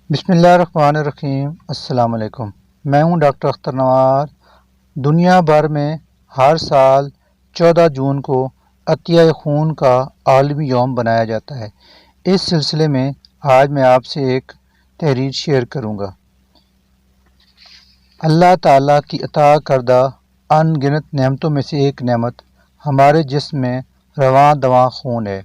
بسم اللہ الرحمن الرحیم۔ السلام علیکم۔ میں ہوں ڈاکٹر اختر نوار۔ دنیا بھر میں ہر سال 14 جون کو عطیہ خون کا عالمی یوم بنایا جاتا ہے۔ اس سلسلے میں آج میں آپ سے ایک تحریر شیئر کروں گا۔ اللہ تعالیٰ کی عطا کردہ ان گنت نعمتوں میں سے ایک نعمت ہمارے جسم میں رواں دواں خون ہے۔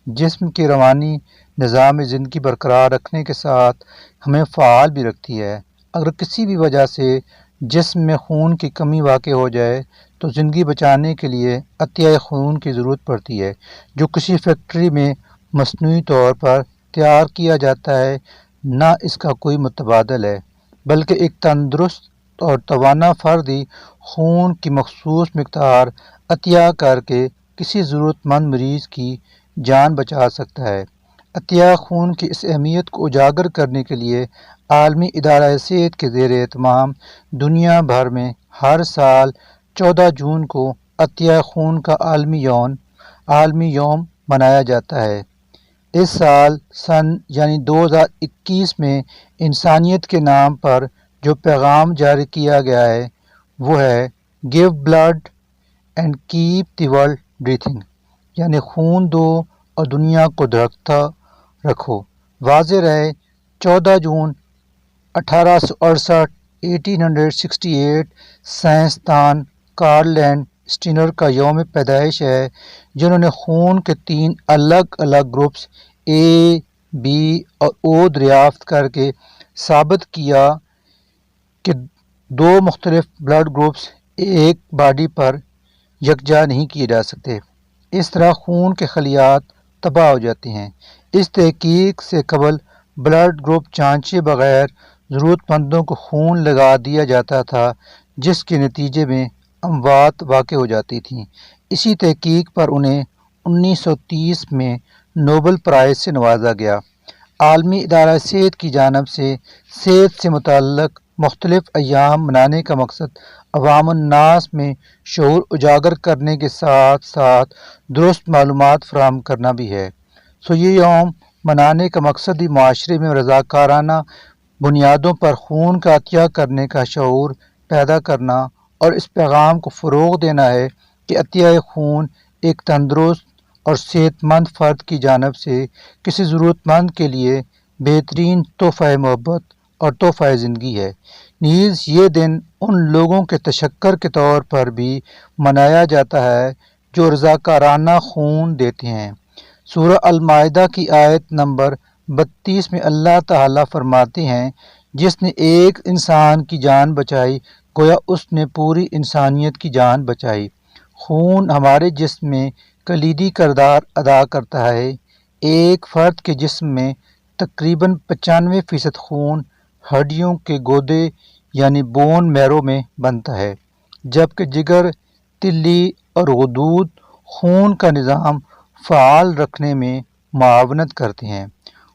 جسم کی روانی نظام زندگی برقرار رکھنے کے ساتھ ہمیں فعال بھی رکھتی ہے۔ اگر کسی بھی وجہ سے جسم میں خون کی کمی واقع ہو جائے تو زندگی بچانے کے لیے عطیہ خون کی ضرورت پڑتی ہے، جو کسی فیکٹری میں مصنوعی طور پر تیار کیا جاتا ہے۔ نہ اس کا کوئی متبادل ہے، بلکہ ایک تندرست اور توانا فرد ہی خون کی مخصوص مقدار عطیہ کر کے کسی ضرورت مند مریض کی جان بچا سکتا ہے۔ عطیہ خون کی اس اہمیت کو اجاگر کرنے کے لیے عالمی ادارہ صحت کے زیر اہتمام دنیا بھر میں ہر سال 14 جون کو عطیہ خون کا عالمی یوم منایا جاتا ہے۔ اس سال سن 2021 میں انسانیت کے نام پر جو پیغام جاری کیا گیا ہے وہ ہے give blood and keep the world breathing, یعنی خون دو اور دنیا کو دھڑکتا رکھو۔ واضح رہے 14 جون 1868 سائنسدان کارل لینڈ اسٹینر کا یوم پیدائش ہے، جنہوں نے خون کے 3 الگ الگ گروپس اے، بی اور او دریافت کر کے ثابت کیا کہ 2 مختلف بلڈ گروپس ایک باڈی پر یکجا نہیں کیے جا سکتے۔ اس طرح خون کے خلیات تباہ ہو جاتے ہیں۔ اس تحقیق سے قبل بلڈ گروپ جانچے بغیر ضرورت مندوں کو خون لگا دیا جاتا تھا، جس کے نتیجے میں اموات واقع ہو جاتی تھیں۔ اسی تحقیق پر انہیں 1930 میں نوبل پرائز سے نوازا گیا۔ عالمی ادارہ صحت کی جانب سے صحت سے متعلق مختلف ایام منانے کا مقصد عوام الناس میں شعور اجاگر کرنے کے ساتھ ساتھ درست معلومات فراہم کرنا بھی ہے۔ یہ یوم منانے کا مقصد ہی معاشرے میں رضاکارانہ بنیادوں پر خون کا عطیہ کرنے کا شعور پیدا کرنا اور اس پیغام کو فروغ دینا ہے کہ عطیہ خون ایک تندرست اور صحت مند فرد کی جانب سے کسی ضرورت مند کے لیے بہترین تحفہ محبت اور تحفہ زندگی ہے۔ نیز یہ دن ان لوگوں کے تشکر کے طور پر بھی منایا جاتا ہے جو رضاکارانہ خون دیتے ہیں۔ سورہ المائدہ کی آیت نمبر 32 میں اللہ تعالیٰ فرماتے ہیں، جس نے ایک انسان کی جان بچائی گویا اس نے پوری انسانیت کی جان بچائی۔ خون ہمارے جسم میں کلیدی کردار ادا کرتا ہے۔ ایک فرد کے جسم میں تقریباً 95% خون ہڈیوں کے گودے یعنی بون میرو میں بنتا ہے، جبکہ جگر، تلی اور غدود خون کا نظام فعال رکھنے میں معاونت کرتے ہیں۔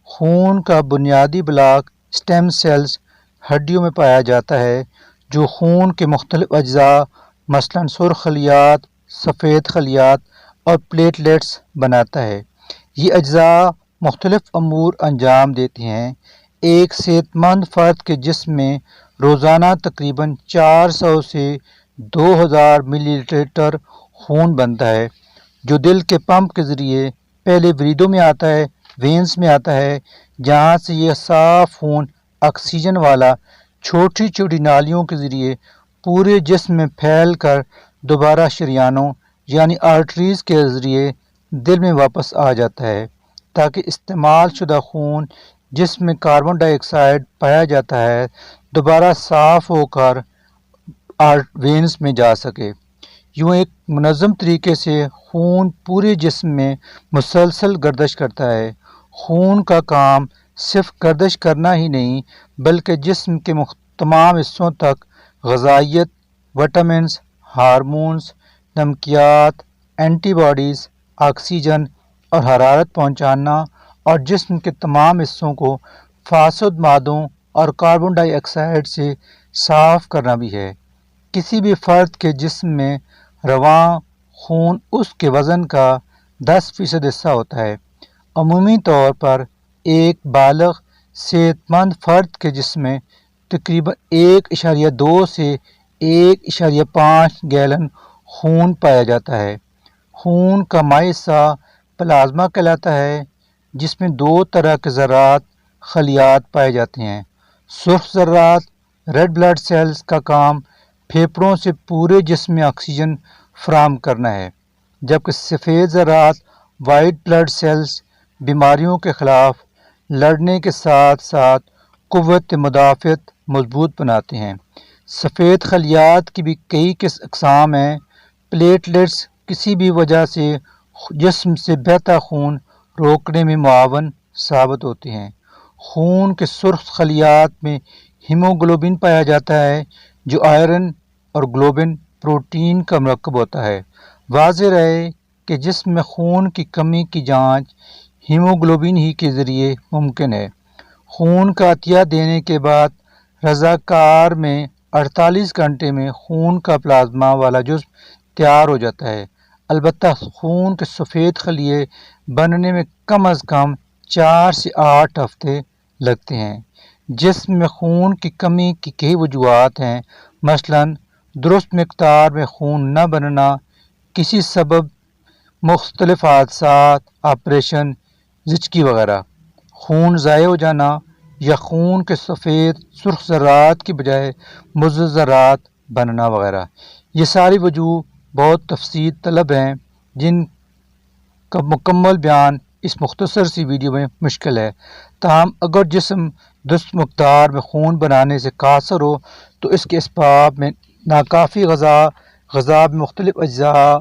خون کا بنیادی بلاک اسٹیم سیلز ہڈیوں میں پایا جاتا ہے، جو خون کے مختلف اجزاء مثلاً سرخ خلیات، سفید خلیات اور پلیٹلیٹس بناتا ہے۔ یہ اجزاء مختلف امور انجام دیتے ہیں۔ ایک صحت مند فرد کے جسم میں روزانہ تقریباً 400 سے 2000 ملی لیٹر خون بنتا ہے، جو دل کے پمپ کے ذریعے پہلے وریدوں میں آتا ہے، وینز میں آتا ہے، جہاں سے یہ صاف خون آکسیجن والا چھوٹی چھوٹی نالیوں کے ذریعے پورے جسم میں پھیل کر دوبارہ شریانوں یعنی آرٹریز کے ذریعے دل میں واپس آ جاتا ہے، تاکہ استعمال شدہ خون جس میں کاربن ڈائی آکسائڈ پایا جاتا ہے دوبارہ صاف ہو کر وینز میں جا سکے۔ یوں ایک منظم طریقے سے خون پورے جسم میں مسلسل گردش کرتا ہے۔ خون کا کام صرف گردش کرنا ہی نہیں، بلکہ جسم کے تمام حصوں تک غذائیت، وٹامنز، ہارمونز، نمکیات، اینٹی باڈیز، آکسیجن اور حرارت پہنچانا اور جسم کے تمام حصوں کو فاسد مادوں اور کاربن ڈائی آکسائڈ سے صاف کرنا بھی ہے۔ کسی بھی فرد کے جسم میں رواں خون اس کے وزن کا 10% حصہ ہوتا ہے۔ عمومی طور پر ایک بالغ صحت مند فرد کے جسم میں تقریباً 1.2 سے 1.5 گیلن خون پایا جاتا ہے۔ خون کا مائع حصہ پلازما کہلاتا ہے، جس میں 2 طرح کے ذرات خلیات پائے جاتے ہیں۔ سرخ ذرات ریڈ بلڈ سیلز کا کام پھیپھڑوں سے پورے جسم میں آکسیجن فراہم کرنا ہے، جبکہ سفید ذرات وائٹ بلڈ سیلز بیماریوں کے خلاف لڑنے کے ساتھ ساتھ قوت مدافعت مضبوط بناتے ہیں۔ سفید خلیات کی بھی کئی اقسام ہیں۔ پلیٹلیٹس کسی بھی وجہ سے جسم سے بہتا خون روکنے میں معاون ثابت ہوتے ہیں۔ خون کے سرخ خلیات میں ہیموگلوبن پایا جاتا ہے، جو آئرن اور گلوبن پروٹین کا مرکب ہوتا ہے۔ واضح رہے کہ جسم میں خون کی کمی کی جانچ ہیموگلوبن ہی کے ذریعے ممکن ہے۔ خون کا عطیہ دینے کے بعد رضاکار میں 48 گھنٹے میں خون کا پلازما والا جزو تیار ہو جاتا ہے۔ البتہ خون کے سفید خلیے بننے میں کم از کم 4 سے 8 ہفتے لگتے ہیں۔ جسم میں خون کی کمی کی کئی وجوہات ہیں، مثلاً درست مقدار میں خون نہ بننا، کسی سبب، مختلف حادثات، آپریشن، زچگی وغیرہ، خون ضائع ہو جانا، یا خون کے سفید سرخ ذرات کی بجائے مضر ذرات بننا وغیرہ۔ یہ ساری وجوہ بہت تفصیل طلب ہیں، جن کا مکمل بیان اس مختصر سی ویڈیو میں مشکل ہے۔ تاہم اگر جسم درست مقدار میں خون بنانے سے قاصر ہو تو اس کے اسباب میں ناکافی غذا میں مختلف اجزاء،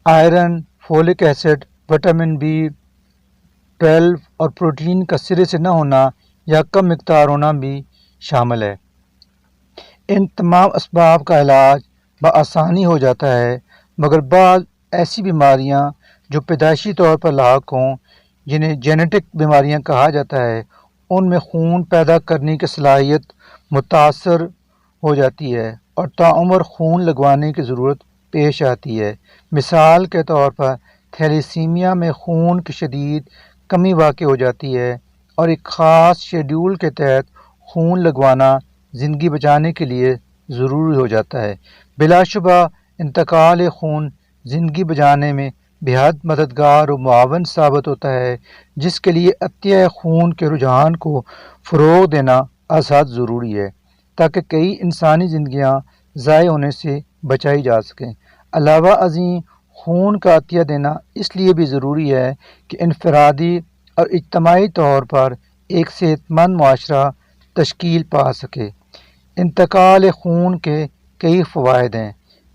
iron, folk acid, vitamin B12 اور پروٹین کا سرے سے نہ ہونا یا کم مقدار ہونا بھی شامل ہے۔ ان تمام اسباب کا علاج بآسانی ہو جاتا ہے، مگر بعض ایسی بیماریاں جو پیدائشی طور پر لاحق ہوں، جنہیں جینیٹک بیماریاں کہا جاتا ہے، ان میں خون پیدا کرنے کی صلاحیت متاثر ہو جاتی ہے اور تاعمر خون لگوانے کی ضرورت پیش آتی ہے۔ مثال کے طور پر تھیلیسیمیا میں خون کی شدید کمی واقع ہو جاتی ہے اور ایک خاص شیڈول کے تحت خون لگوانا زندگی بچانے کے لیے ضروری ہو جاتا ہے۔ بلا شبہ انتقال خون زندگی بچانے میں بہت مددگار و معاون ثابت ہوتا ہے، جس کے لیے عطیہ خون کے رجحان کو فروغ دینا ازحد ضروری ہے، تاکہ کئی انسانی زندگیاں ضائع ہونے سے بچائی جا سکیں۔ علاوہ ازیں خون کا عطیہ دینا اس لیے بھی ضروری ہے کہ انفرادی اور اجتماعی طور پر ایک صحت مند معاشرہ تشکیل پا سکے۔ انتقال خون کے کئی فوائد ہیں،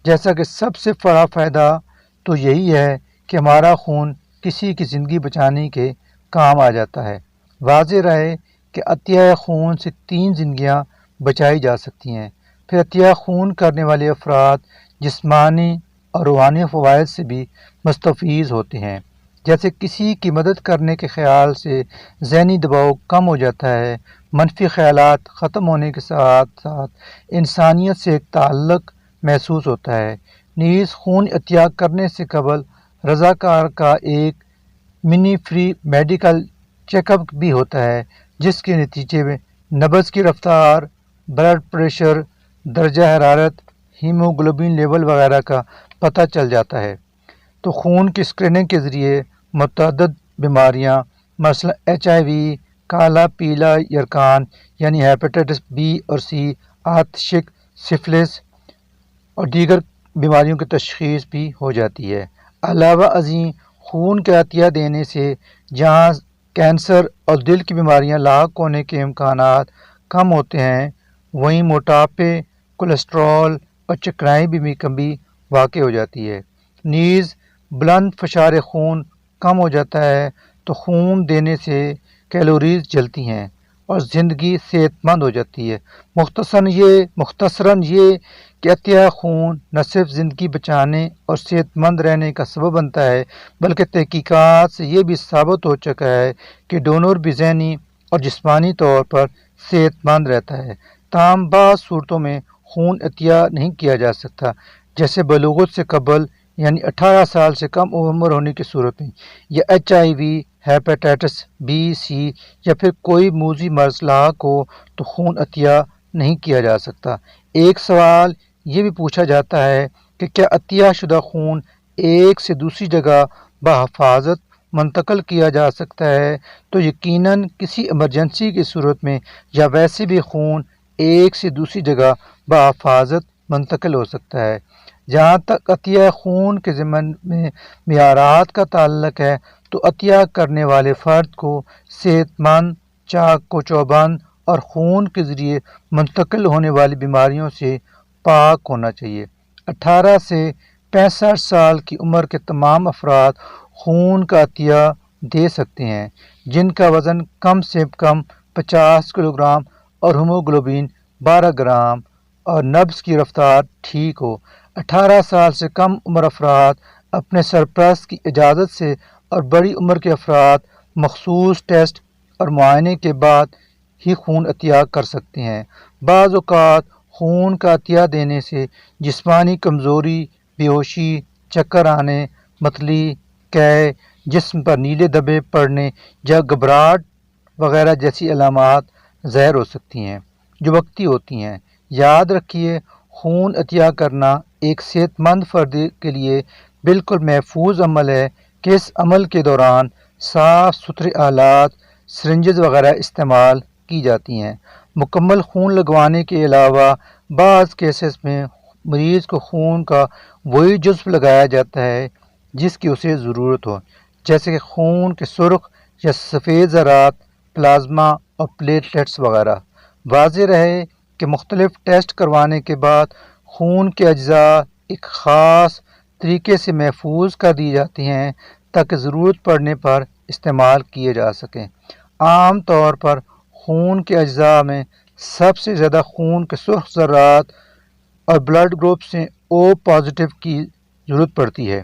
جیسا کہ سب سے بڑا فائدہ تو یہی ہے کہ ہمارا خون کسی کی زندگی بچانے کے کام آ جاتا ہے۔ واضح رہے کہ عطیہ خون سے 3 زندگیاں بچائی جا سکتی ہیں۔ پھر عطیہ خون کرنے والے افراد جسمانی اور روحانی فوائد سے بھی مستفیض ہوتے ہیں، جیسے کسی کی مدد کرنے کے خیال سے ذہنی دباؤ کم ہو جاتا ہے، منفی خیالات ختم ہونے کے ساتھ ساتھ انسانیت سے ایک تعلق محسوس ہوتا ہے۔ نیز خون عطیہ کرنے سے قبل رضاکار کا ایک منی فری میڈیکل چیک اپ بھی ہوتا ہے، جس کے نتیجے میں نبض کی رفتار، بلڈ پریشر، درجہ حرارت، ہیموگلوبن لیول وغیرہ کا پتہ چل جاتا ہے۔ تو خون کی اسکریننگ کے ذریعے متعدد بیماریاں مثلا HIV، کالا پیلا یرقان یعنی ہیپاٹائٹس B اور C، آتشک، سفلس اور دیگر بیماریوں کی تشخیص بھی ہو جاتی ہے۔ علاوہ ازیں خون کا عطیہ دینے سے جہاں کینسر اور دل کی بیماریاں لاحق ہونے کے امکانات کم ہوتے ہیں، وہیں موٹاپے، کولیسٹرول اور چکنائی بھی کمی واقع ہو جاتی ہے۔ نیز بلند فشار خون کم ہو جاتا ہے تو خون دینے سے کیلوریز جلتی ہیں اور زندگی صحت مند ہو جاتی ہے۔ مختصراً یہ کہ عطیہ خون نہ صرف زندگی بچانے اور صحت مند رہنے کا سبب بنتا ہے، بلکہ تحقیقات سے یہ بھی ثابت ہو چکا ہے کہ ڈونر بھی ذہنی اور جسمانی طور پر صحت مند رہتا ہے۔ تاہم بعض صورتوں میں خون عطیہ نہیں کیا جا سکتا، جیسے بلوغت سے قبل یعنی 18 سال سے کم عمر ہونے کی صورت میں، یا HIV، ہیپیٹائٹس بی سی یا پھر کوئی موذی مرض لاحق ہو تو خون عطیہ نہیں کیا جا سکتا۔ ایک سوال یہ بھی پوچھا جاتا ہے کہ کیا عطیہ شدہ خون ایک سے دوسری جگہ بحفاظت منتقل کیا جا سکتا ہے؟ تو یقیناً کسی ایمرجنسی کی صورت میں یا ویسے بھی خون ایک سے دوسری جگہ بحفاظت منتقل ہو سکتا ہے۔ جہاں تک عطیہ خون کے ضمن میں معیارات کا تعلق ہے تو عطیہ کرنے والے فرد کو صحت مند، چاق و چوبند اور خون کے ذریعے منتقل ہونے والی بیماریوں سے پاک ہونا چاہیے۔ 18 سے 65 سال کی عمر کے تمام افراد خون کا عطیہ دے سکتے ہیں جن کا وزن کم سے کم 50 کلو گرام اور ہیموگلوبن 12 گرام اور نبض کی رفتار ٹھیک ہو۔ 18 سال سے کم عمر افراد اپنے سرپرست کی اجازت سے اور بڑی عمر کے افراد مخصوص ٹیسٹ اور معائنے کے بعد ہی خون عطیہ کر سکتے ہیں۔ بعض اوقات خون کا عطیہ دینے سے جسمانی کمزوری، بے ہوشی، چکر آنے، متلی، قے، جسم پر نیلے دھبے پڑنے یا گھبراہٹ وغیرہ جیسی علامات ظاہر ہو سکتی ہیں جو وقتی ہوتی ہیں۔ یاد رکھیے، خون عطیہ کرنا ایک صحت مند فرد کے لیے بالکل محفوظ عمل ہے کہ اس عمل کے دوران صاف ستھرے آلات، سرنجز وغیرہ استعمال کی جاتی ہیں۔ مکمل خون لگوانے کے علاوہ بعض کیسز میں مریض کو خون کا وہی جزو لگایا جاتا ہے جس کی اسے ضرورت ہو، جیسے کہ خون کے سرخ یا سفید ذرات، پلازما اور پلیٹلیٹس وغیرہ۔ واضح رہے کہ مختلف ٹیسٹ کروانے کے بعد خون کے اجزاء ایک خاص طریقے سے محفوظ کر دی جاتی ہیں تاکہ ضرورت پڑنے پر استعمال کیے جا سکیں۔ عام طور پر خون کے اجزاء میں سب سے زیادہ خون کے سرخ ذرات اور بلڈ گروپ سے او پازیٹیو کی ضرورت پڑتی ہے۔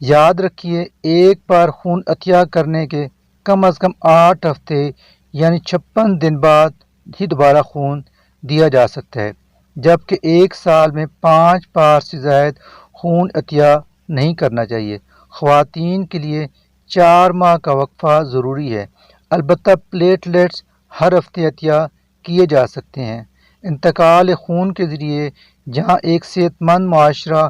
یاد رکھیے، ایک بار خون عطیہ کرنے کے کم از کم 8 ہفتے یعنی 56 دن بعد ہی دوبارہ خون دیا جا سکتا ہے، جبکہ ایک سال میں 5 بار سے زائد خون عطیہ نہیں کرنا چاہیے۔ خواتین کے لیے 4 ماہ کا وقفہ ضروری ہے۔ البتہ پلیٹلیٹس ہر ہفتے عطیہ کیے جا سکتے ہیں۔ انتقال خون کے ذریعے جہاں ایک صحت مند معاشرہ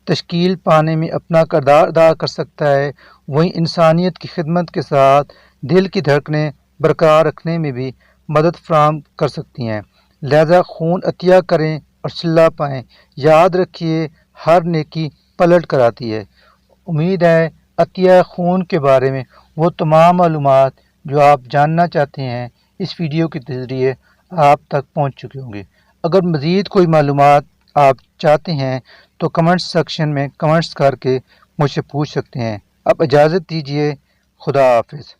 تشکیل پانے میں اپنا کردار ادا کر سکتا ہے، وہیں انسانیت کی خدمت کے ساتھ دل کی دھڑکنیں برقرار رکھنے میں بھی مدد فراہم کر سکتی ہیں۔ لہذا خون عطیہ کریں اور صلہ پائیں۔ یاد رکھیے، ہر نیکی پلٹ کر آتی ہے۔ امید ہے عطیہ خون کے بارے میں وہ تمام معلومات جو آپ جاننا چاہتے ہیں اس ویڈیو کے ذریعے آپ تک پہنچ چکے ہوں گے۔ اگر مزید کوئی معلومات آپ چاہتے ہیں تو کمنٹس سیکشن میں کمنٹس کر کے مجھ سے پوچھ سکتے ہیں۔ اب اجازت دیجیے، خدا حافظ۔